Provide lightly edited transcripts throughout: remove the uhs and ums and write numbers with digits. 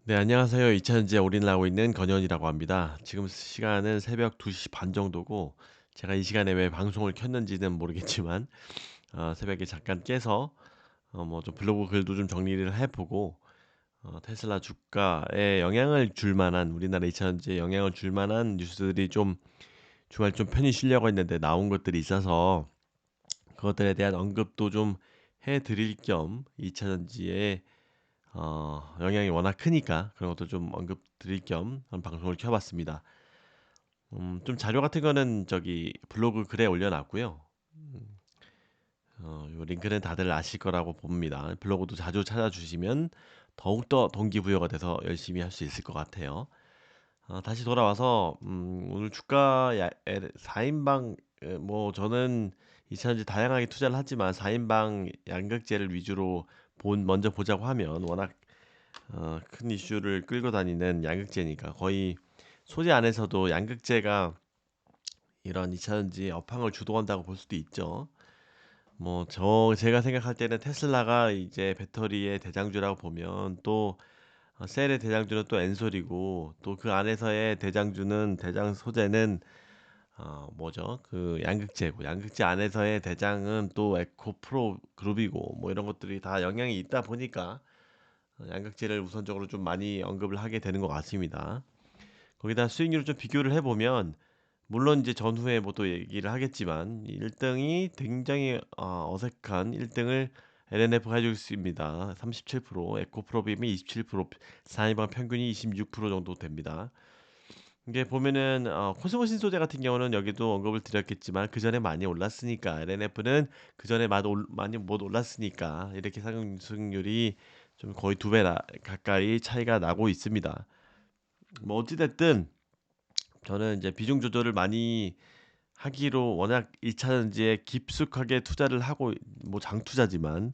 네, 안녕하세요. 2000년지에 올인하고 있는 건현이라고 합니다. 지금 시간은 새벽 2시 반 정도고, 제가 이 시간에 왜 방송을 켰는지는 모르겠지만, 새벽에 잠깐 깨서, 뭐 좀 블로그 글도 좀 정리를 해보고, 테슬라 주가에 영향을 줄 만한, 우리나라 2000년지에 영향을 줄 만한 뉴스들이 좀 주말 좀 편히 쉬려고 했는데 나온 것들이 있어서, 그것들에 대한 언급도 좀 해드릴 겸 2000년지에 영향이 워낙 크니까 그런 것도 좀 언급 드릴 겸 한번 방송을 켜봤습니다. 좀 자료 같은 거는 저기 블로그 글에 올려놨고요. 음, 요 링크는 다들 아실 거라고 봅니다. 블로그도 자주 찾아주시면 더욱더 동기부여가 돼서 열심히 할 수 있을 것 같아요. 다시 돌아와서 오늘 주가 4인방 뭐 저는 이차전지 다양하게 투자를 하지만 4인방 양극재를 위주로 먼저 보자고 하면 워낙 큰 이슈를 끌고 다니는 양극재니까 거의 소재 안에서도 양극재가 이런 2차전지 업황을 주도한다고 볼 수도 있죠. 뭐 제가 생각할 때는 테슬라가 이제 배터리의 대장주라고 보면 또 셀의 대장주는 또 엔솔이고 또 그 안에서의 대장 소재는 뭐죠? 그 양극재고 양극재 안에서의 대장은 또 에코프로 그룹이고 뭐 이런 것들이 다 영향이 있다 보니까 양극재를 우선적으로 좀 많이 언급을 하게 되는 것 같습니다. 거기다 수익률을 좀 비교를 해보면 물론 이제 전후에 뭐 또 얘기를 하겠지만 1등이 굉장히 어색한 1등을 LNF가 해주고 있습니다. 37%, 에코프로빔이 27%, 사이버 평균이 26% 정도 됩니다. 이게 보면은 코스모신 소재 같은 경우는 여기도 언급을 드렸겠지만 그 전에 많이 올랐으니까 LNF는 그 전에 많이 못 올랐으니까 이렇게 상승률이 좀 거의 2배 가까이 차이가 나고 있습니다. 뭐 어찌됐든 저는 이제 비중 조절을 많이 하기로 워낙 2차전지에 깊숙하게 투자를 하고 뭐 장투자지만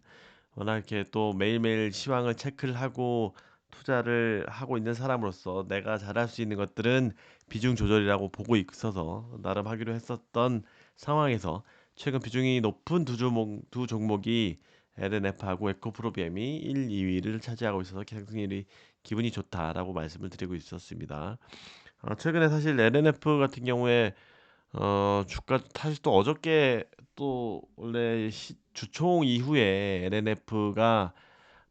워낙 이렇게 또 매일매일 시황을 체크를 하고 투자를 하고 있는 사람으로서 내가 잘할 수 있는 것들은 비중 조절이라고 보고 있어서 나름 하기로 했었던 상황에서 최근 비중이 높은 두 종목이 LNF하고 에코프로비엠이 1, 2위를 차지하고 있어서 상승률이 기분이 좋다라고 말씀을 드리고 있었습니다. 최근에 사실 LNF 같은 경우에 주가 사실 또 어저께 또 원래 주총 이후에 LNF가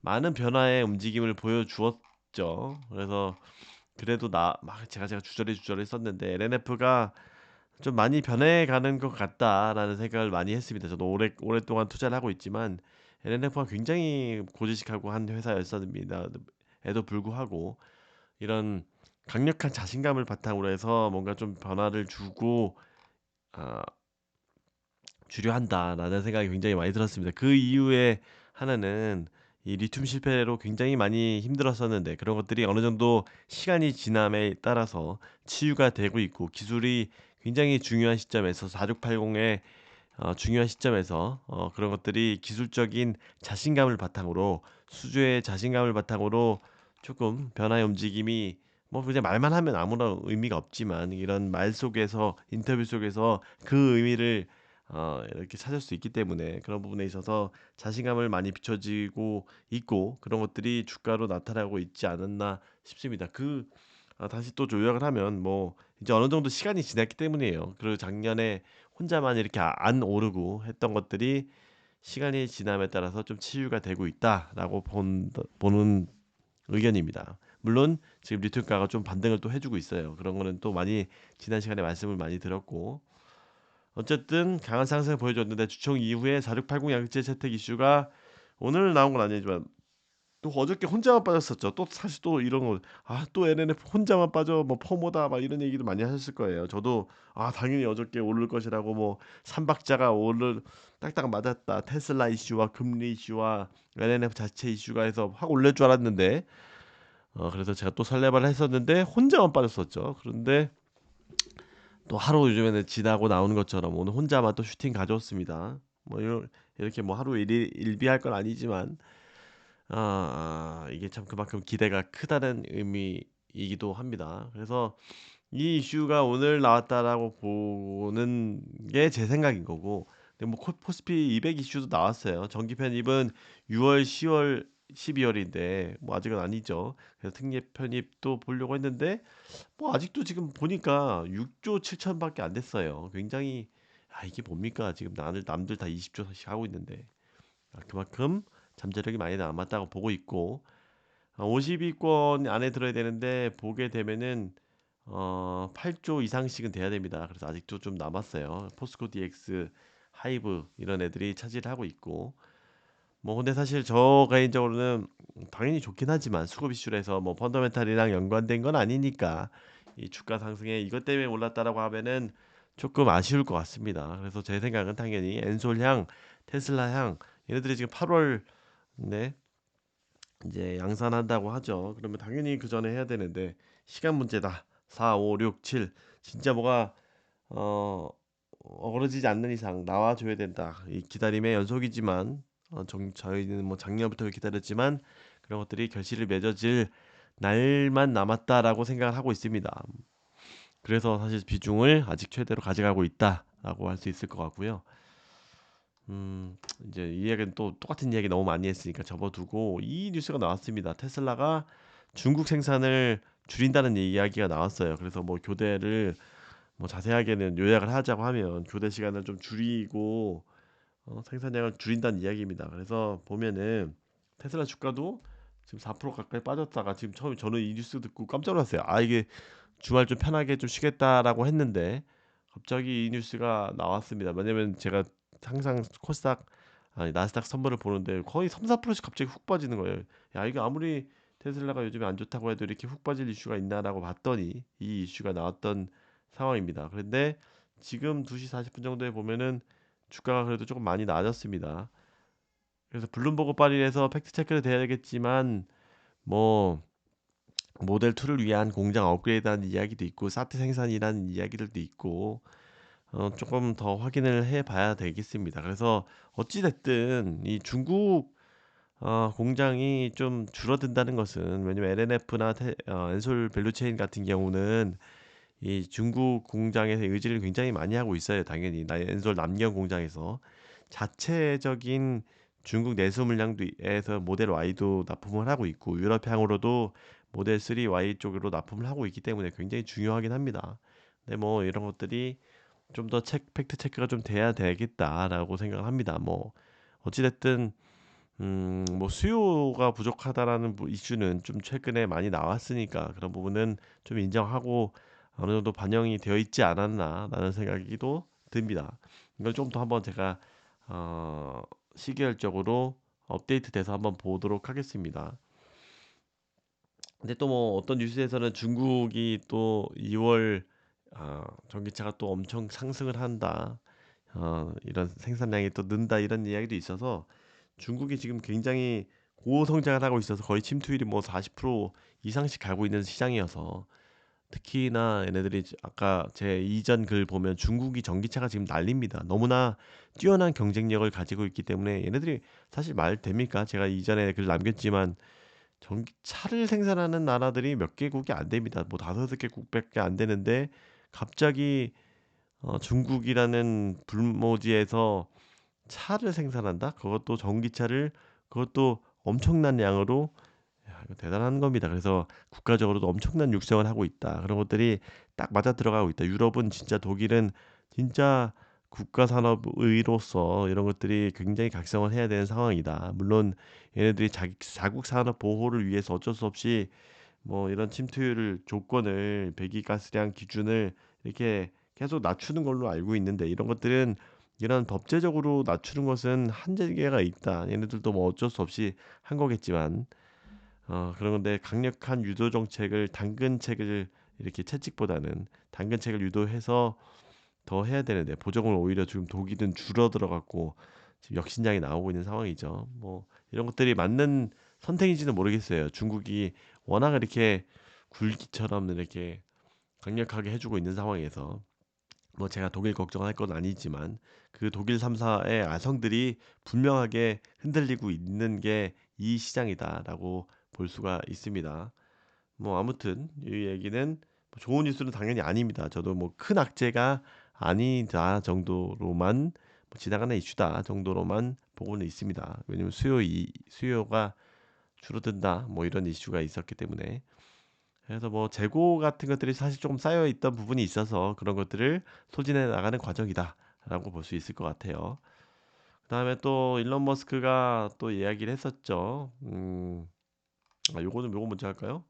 많은 변화의 움직임을 보여주었죠. 그래서 그래도 막 제가 주저리 썼는데 LNF가 좀 많이 변해가는 것 같다라는 생각을 많이 했습니다. 저도 오랫동안 투자를 하고 있지만 LNF가 굉장히 고지식하고 한 회사였습니다. 에도 불구하고 이런 강력한 자신감을 바탕으로 해서 뭔가 좀 변화를 주고 아, 주려 한다라는 생각이 굉장히 많이 들었습니다. 그 이유에 하나는 이 리튬 실패로 굉장히 많이 힘들었었는데 그런 것들이 어느 정도 시간이 지남에 따라서 치유가 되고 있고 기술이 굉장히 중요한 시점에서 4680의 중요한 시점에서 그런 것들이 기술적인 자신감을 바탕으로 수주의 자신감을 바탕으로 조금 변화의 움직임이 뭐 그냥 말만 하면 아무런 의미가 없지만 이런 말 속에서 인터뷰 속에서 그 의미를 이렇게 찾을 수 있기 때문에 그런 부분에 있어서 자신감을 많이 비춰지고 있고 그런 것들이 주가로 나타나고 있지 않았나 싶습니다. 다시 또 요약을 하면 뭐 이제 어느 정도 시간이 지났기 때문이에요. 그리고 작년에 혼자만 이렇게 안 오르고 했던 것들이 시간이 지남에 따라서 좀 치유가 되고 있다라고 보는 의견입니다. 물론 지금 리튬가가 좀 반등을 또 해주고 있어요. 그런 거는 또 많이 지난 시간에 말씀을 많이 드렸고 어쨌든 강한 상승을 보여줬는데 주총 이후에 4680 양극재 채택 이슈가 오늘 나온 건 아니지만 또 어저께 혼자만 빠졌었죠. 또 사실 또 이런 거 또 LNF 혼자만 빠져 뭐 퍼모다 막 이런 얘기도 많이 하셨을 거예요. 저도 당연히 어저께 오를 것이라고 뭐 삼박자가 오를 딱딱 맞았다. 테슬라 이슈와 금리 이슈와 LNF 자체 이슈가 해서 확 올릴 줄 알았는데 그래서 제가 또 설레발 했었는데 혼자만 빠졌었죠. 그런데 또 하루 요즘에는 지나고 나오는 것처럼 오늘 혼자만 또 슈팅 가져왔습니다. 뭐 이렇게 뭐 하루 일비할 건 아니지만 이게 참 그만큼 기대가 크다는 의미이기도 합니다. 그래서 이 이슈가 오늘 나왔다라고 보는 게 제 생각인 거고, 근데 뭐 코스피 200 이슈도 나왔어요. 정기 편입은 6월, 10월 12월인데 뭐 아직은 아니죠. 그래서 특례 편입도 보려고 했는데 뭐 아직도 지금 보니까 6조 7천밖에 안 됐어요. 굉장히 이게 뭡니까? 지금 남들 다 20조씩 하고 있는데 그만큼 잠재력이 많이 남았다고 보고 있고 50위권 안에 들어야 되는데 보게 되면은 8조 이상씩은 돼야 됩니다. 그래서 아직도 좀 남았어요. 포스코 DX, 하이브 이런 애들이 차지를 하고 있고 뭐 근데 사실 저 개인적으로는 당연히 좋긴 하지만 수급 이슈에서 뭐 펀더멘탈이랑 연관된 건 아니니까 이 주가 상승에 이것 때문에 올랐다라고 하면은 조금 아쉬울 것 같습니다. 그래서 제 생각은 당연히 엔솔향, 테슬라향 얘네들이 지금 8월 네 이제 양산한다고 하죠. 그러면 당연히 그 전에 해야 되는데 시간 문제다. 4, 5, 6, 7 진짜 뭐가 어 어그러지지 않는 이상 나와줘야 된다. 이 기다림의 연속이지만 저희는 뭐 작년부터 기다렸지만 그런 것들이 결실을 맺어질 날만 남았다라고 생각을 하고 있습니다. 그래서 사실 비중을 아직 최대로 가져가고 있다라고 할 수 있을 것 같고요. 이제 이 이야기는 또 똑같은 이야기 너무 많이 했으니까 접어두고 이 뉴스가 나왔습니다. 테슬라가 중국 생산을 줄인다는 이야기가 나왔어요. 그래서 뭐 교대를 뭐 자세하게는 요약을 하자고 하면 교대 시간을 좀 줄이고 생산량을 줄인다는 이야기입니다. 그래서 보면은 테슬라 주가도 지금 4% 가까이 빠졌다가 지금 처음에 저는 이 뉴스 듣고 깜짝 놀랐어요. 이게 주말 좀 편하게 좀 쉬겠다라고 했는데 갑자기 이 뉴스가 나왔습니다. 왜냐면 제가 항상 코스닥 아니 나스닥 선물을 보는데 거의 3, 4%씩 갑자기 훅 빠지는 거예요. 야, 이게 아무리 테슬라가 요즘에 안 좋다고 해도 이렇게 훅 빠질 이슈가 있나라고 봤더니 이 이슈가 나왔던 상황입니다. 그런데 지금 2시 40분 정도에 보면은 주가가 그래도 조금 많이 낮았습니다. 그래서 블룸버그 파리에서 팩트 체크를 돼야겠지만 뭐 모델 2를 위한 공장 업그레이드하는 이야기도 있고 사트 생산이라는 이야기들도 있고 조금 더 확인을 해봐야 되겠습니다. 그래서 어찌 됐든 이 중국 공장이 좀 줄어든다는 것은 왜냐면 LNF나 엔솔 밸류체인 같은 경우는 이 중국 공장에서 의지를 굉장히 많이 하고 있어요. 당연히 엔솔 남경 공장에서 자체적인 중국 내수 물량에서 모델 Y도 납품을 하고 있고 유럽향으로도 모델 3 Y 쪽으로 납품을 하고 있기 때문에 굉장히 중요하긴 합니다. 근데 뭐 이런 것들이 좀 더 팩트 체크가 좀 돼야 되겠다라고 생각을 합니다. 뭐 어찌됐든 뭐 수요가 부족하다라는 이슈는 좀 최근에 많이 나왔으니까 그런 부분은 좀 인정하고 어느 정도 반영이 되어 있지 않았나라는 생각이도 듭니다. 이걸 좀 더 한번 제가 어, 시계열적으로 업데이트돼서 한번 보도록 하겠습니다. 근데 또 뭐 어떤 뉴스에서는 중국이 또 2월 전기차가 또 엄청 상승을 한다. 이런 생산량이 또 는다 이런 이야기도 있어서 중국이 지금 굉장히 고성장을 하고 있어서 거의 침투율이 뭐 40% 이상씩 가고 있는 시장이어서 특히나 얘네들이 아까 제 이전 글 보면 중국이 전기차가 지금 난립니다. 너무나 뛰어난 경쟁력을 가지고 있기 때문에 얘네들이 사실 말 됩니까? 제가 이전에 글 남겼지만 전기차를 생산하는 나라들이 몇 개국이 안 됩니다. 뭐 다섯 개국밖에 안 되는데 갑자기 중국이라는 불모지에서 차를 생산한다? 그것도 전기차를 그것도 엄청난 양으로 이거 대단한 겁니다. 그래서 국가적으로도 엄청난 육성을 하고 있다. 그런 것들이 딱 맞아 들어가고 있다. 유럽은 진짜 독일은 진짜 국가 산업의로서 이런 것들이 굉장히 각성을 해야 되는 상황이다. 물론 얘네들이 자국 산업 보호를 위해서 어쩔 수 없이 뭐 이런 침투율 조건을 배기가스량 기준을 이렇게 계속 낮추는 걸로 알고 있는데 이런 것들은 이런 법제적으로 낮추는 것은 한계가 있다. 얘네들도 뭐 어쩔 수 없이 한 거겠지만 그런 건데 강력한 유도 정책을 당근책을 이렇게 채찍보다는 당근책을 유도해서 더 해야 되는데 보정을 오히려 지금 독일은 줄어들어 갖고 지금 역신장이 나오고 있는 상황이죠. 뭐 이런 것들이 맞는 선택인지는 모르겠어요. 중국이 워낙 이렇게 굴기처럼 이렇게 강력하게 해주고 있는 상황에서 뭐 제가 독일 걱정할 건 아니지만 그 독일 3사의 아성들이 분명하게 흔들리고 있는 게 이 시장이다라고 볼 수가 있습니다. 뭐 아무튼 이 얘기는 뭐 좋은 뉴스는 당연히 아닙니다. 저도 뭐 큰 악재가 아니다 정도로만 뭐 지나가는 이슈다 정도로만 보고는 있습니다. 왜냐면 수요가 줄어든다. 뭐 이런 이슈가 있었기 때문에. 그래서 뭐 재고 같은 것들이 사실 조금 쌓여 있던 부분이 있어서 그런 것들을 소진해 나가는 과정이다라고 볼 수 있을 것 같아요. 그다음에 또 일론 머스크가 또 이야기를 했었죠. 요거 먼저 할까요?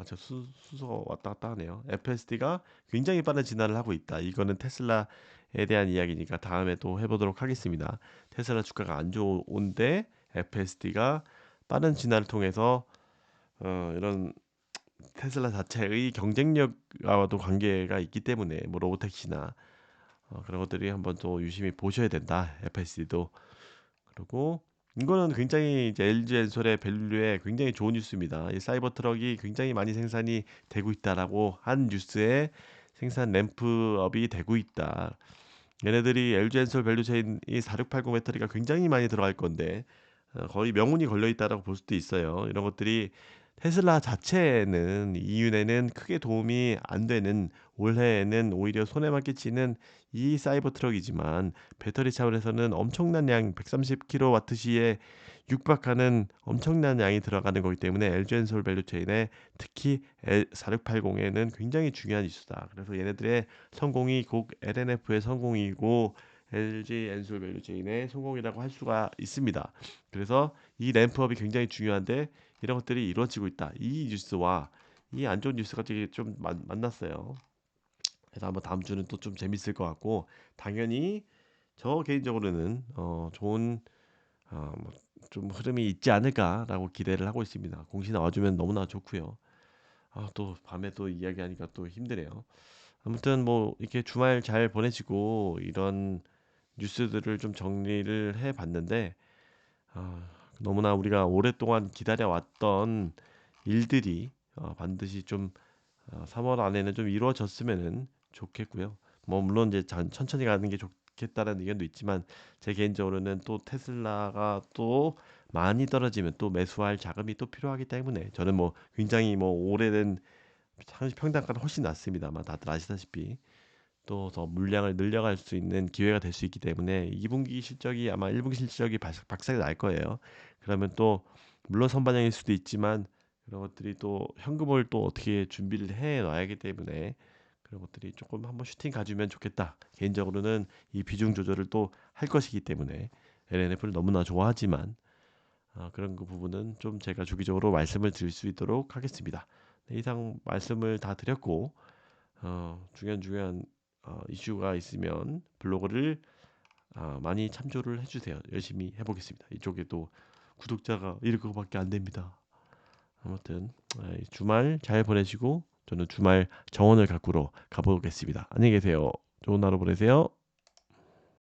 제가 순서가 왔다 갔다 하네요. FSD가 굉장히 빠른 진화를 하고 있다. 이거는 테슬라에 대한 이야기니까 다음에 또 해보도록 하겠습니다. 테슬라 주가가 안 좋은데 FSD가 빠른 진화를 통해서 이런 테슬라 자체의 경쟁력과도 관계가 있기 때문에 뭐 로보택시나 그런 것들이 한번 또 유심히 보셔야 된다. FSD도. 그리고 이거는 굉장히 이제 LG엔솔의 밸류에 굉장히 좋은 뉴스입니다. 이 사이버 트럭이 굉장히 많이 생산이 되고 있다라고 한 뉴스에 생산 램프업이 되고 있다. 얘네들이 LG엔솔 밸류체인 이 4680 배터리가 굉장히 많이 들어갈 건데 거의 명운이 걸려 있다라고 볼 수도 있어요. 이런 것들이 테슬라 자체에는 이윤에는 크게 도움이 안 되는 올해에는 오히려 손해만 끼치는 이 사이버 트럭이지만 배터리 차원에서는 엄청난 양 130kWh에 육박하는 엄청난 양이 들어가는 거기 때문에 LG엔솔 밸류체인에 특히 4680에는 굉장히 중요한 이슈다. 그래서 얘네들의 성공이 곧 LNF의 성공이고 LG 엔솔 밸류체인의 성공이라고 할 수가 있습니다. 그래서 이 램프업이 굉장히 중요한데 이런 것들이 이루어지고 있다. 이 뉴스와 이 안 좋은 뉴스가 되게 좀 만났어요. 그래서 한번 다음 주는 또 좀 재밌을 것 같고 당연히 저 개인적으로는 좋은 뭐좀 흐름이 있지 않을까라고 기대를 하고 있습니다. 공시 나와주면 너무나 좋고요. 또 밤에 또 이야기하니까 또 힘드네요. 아무튼 뭐 이렇게 주말 잘 보내시고 이런 뉴스들을 좀 정리를 해 봤는데 너무나 우리가 오랫동안 기다려왔던 일들이 반드시 좀 3월 안에는 좀 이루어졌으면 좋겠고요. 뭐 물론 이제 천천히 가는 게 좋겠다는 의견도 있지만 제 개인적으로는 또 테슬라가 또 많이 떨어지면 또 매수할 자금이 또 필요하기 때문에 저는 뭐 굉장히 뭐 오래된 상시 평단가는 훨씬 낮습니다만 다들 아시다시피 또 더 물량을 늘려갈 수 있는 기회가 될 수 있기 때문에 2분기 실적이 아마 1분기 실적이 박살이 날 거예요. 그러면 또 물론 선반영일 수도 있지만 그런 것들이 또 현금을 또 어떻게 준비를 해 놔야 하기 때문에 그런 것들이 조금 한번 슈팅 가주면 좋겠다. 개인적으로는 이 비중 조절을 또 할 것이기 때문에 LNF를 너무나 좋아하지만 그런 그 부분은 좀 제가 주기적으로 말씀을 드릴 수 있도록 하겠습니다. 네, 이상 말씀을 다 드렸고 중요한 이슈가 있으면 블로그를 많이 참조를 해주세요. 열심히 해보겠습니다. 이쪽에 또 구독자가 7밖에 안 됩니다. 아무튼 주말 잘 보내시고 저는 주말 정원을 가꾸러 가보겠습니다. 안녕히 계세요. 좋은 하루 보내세요.